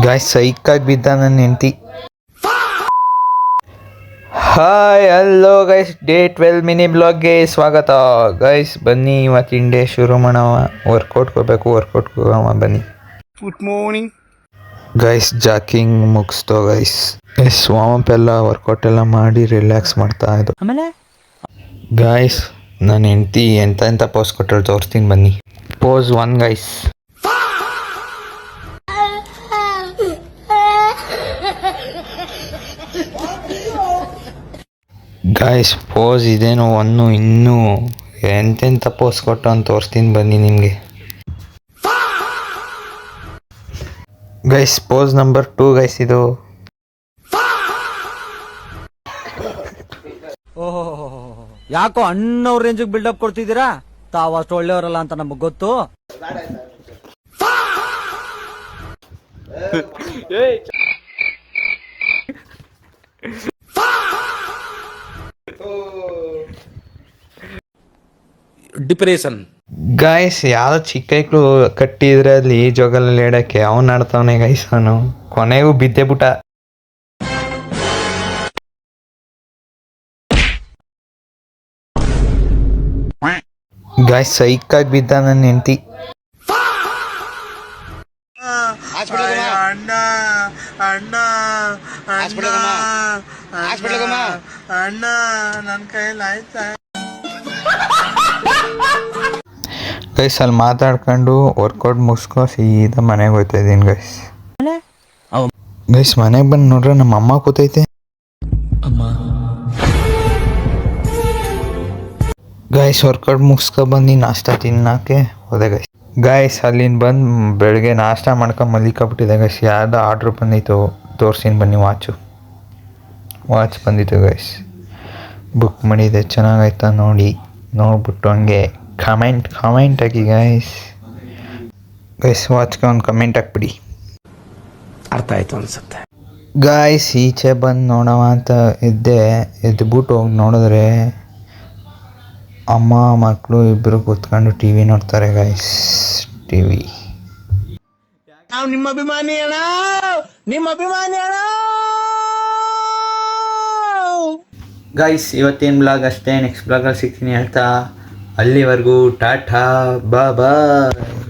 Guys ಸೈಕಾಗಿ ಬಿದ್ದ ನನ್ನ ಹೆಂಡತಿ. Hi hello guys, day 12 mini ಬ್ಲಾಗ್ಗೆ ಸ್ವಾಗತ. ಗೈಸ್ ಬನ್ನಿ, ಇವತ್ತಿನ ಡೇ ಶುರು ಮಾಡೋಣ. ವರ್ಕೌಟ್ಗೆ ಹೋಗ್ಬೇಕು, ವರ್ಕೌಟ್ಗೆ ಹೋಗೋಣ ಬನ್ನಿ. ಗುಡ್ ಮಾರ್ನಿಂಗ್ ಗೈಸ್, ಜಾಕಿಂಗ್ ಮುಗಿಸ್ತೋ ಗೈಸ್. ವಾಮಪ್ ಎಲ್ಲ ವರ್ಕೌಟ್ ಎಲ್ಲ ಮಾಡಿ ರಿಲ್ಯಾಕ್ಸ್ ಮಾಡ್ತಾ ಇದ್ದು. ಆಮೇಲೆ ಗೈಸ್ ನನ್ನ ಹೆಂಡತಿ ಎಂತ ಪೋಸ್ ಕೊಟ್ಟಳು ತೋರಿಸ್ತೀನಿ ಬನ್ನಿ. Pose 1 guys. ಗಾಯ್ಸ್ ಪೋಸ್ ಇದೇನೋ ಇನ್ನೂ ಎಂತೆಂಥ ಪೋಸ್ ಕೊಟ್ಟು ಅಂತ ತೋರಿಸ್ತೀನಿ ಬನ್ನಿ ನಿಮಗೆ. ಗೈಸ್ ಪೋಸ್ ನಂಬರ್ 2 ಗೈಸ್ ಇದು. ಓಹೋ, ಯಾಕೋ ಅಣ್ಣವ್ರ ರೇಂಜಿಗೆ ಬಿಲ್ಡಪ್ ಕೊಡ್ತಿದ್ದೀರಾ? ತಾವು ಅಷ್ಟು ಒಳ್ಳೆಯವರಲ್ಲ ಅಂತ ನಮಗ್ ಗೊತ್ತು. ಡಿಪ್ರೆಷನ್ ಗಾಯ್ಸ್ ಯಾವ್ದೋ ಚಿಕ್ಕ ಕಟ್ಟಿದ್ರೆ ಅಲ್ಲಿ ಜೋಗಲಲ್ಲಿ ಹೇಳಕ್ಕೆ ಅವನು ಆಡ್ತಾವನೆ ಗೈಸ್. ಅವನು ಕೊನೆಗೂ ಬಿದ್ದೆ ಬಿಟ್ಟ. ಗಾಯ್ಸ್ ಸೈಕಾಗಿ ಬಿದ್ದ ನನ್ನ ಹೆಂಡತಿ. ಅಣ್ಣ ನನ್ನ ಕೈಯಲ್ಲಿ ಆಯ್ತಾ? ಗೈಸ್ ಅಲ್ಲಿ ಮಾತಾಡ್ಕೊಂಡು ವರ್ಕೌಟ್ ಮುಗಿಸ್ಕೊ ಸೀದಾ ಮನೆಗೆ ಹೋಗ್ತಾ ಇದ್ದೀನಿ ಗೈಸ್. ಗೈಸ್ ಮನೆಗೆ ಬಂದು ನೋಡ್ರೆ ನಮ್ಮ ಅಮ್ಮ ಕೂತೈತೆ. ಗೈಸ್ ವರ್ಕೌಟ್ ಮುಗಿಸ್ಕೊ ಬಂದು ನಾಷ್ಟ ತಿನ್ನಕ್ಕೆ ಹೋದೆ ಗೈಸ್. ಗಾಯ್ಸ್ ಅಲ್ಲಿಂದ ಬಂದು ಬೆಳಗ್ಗೆ ನಾಷ್ಟ ಮಾಡ್ಕೊಂಡು ಮಲಿಕೊಬಿಟ್ಟಿದೆ ಗೈಸ್. ಯಾವ್ದೋ ಆರ್ಡ್ರ್ ಬಂದಿತ್ತು, ತೋರಿಸ್ತೀನಿ ಬನ್ನಿ. ವಾಚ್ ಬಂದಿತ್ತು ಗೈಸ್, ಬುಕ್ ಮಾಡಿದೆ. ಚೆನ್ನಾಗಾಯ್ತಾ ನೋಡ್ಬಿಟ್ಟು ಹಂಗೆ ಕಮೆಂಟ್ ಹಾಕಿ ಗೈಸ್. ವಾಚ್ಗೆ ಒಂದು ಕಮೆಂಟ್ ಹಾಕ್ಬಿಡಿ. ಅರ್ಥ ಆಯ್ತು ಅನ್ಸುತ್ತೆ. ಗಾಯ್ಸ್ ಈಚೆ ಬಂದು ನೋಡೋಣ ಅಂತ ಎದ್ಬಿಟ್ಟು ಹೋಗಿ ನೋಡಿದ್ರೆ ಅಮ್ಮ ಮಕ್ಕಳು ಇಬ್ಬರು ಕೂತ್ಕೊಂಡು ಟಿ ವಿ ನೋಡ್ತಾರೆ ಗೈಸ್. ನಾವು ನಿಮ್ಮ ಅಭಿಮಾನಿ ಅಣ್ಣ. ಗೈಸ್ ಇವತ್ತೇನು ಬ್ಲಾಗ್ ಅಷ್ಟೇ, ನೆಕ್ಸ್ಟ್ ಬ್ಲಾಗಲ್ಲಿ ಸಿಗ್ತೀನಿ ಹೇಳ್ತಾ ಅಲ್ಲಿವರೆಗೂ ಟಾಟಾ ಬಾಯ್.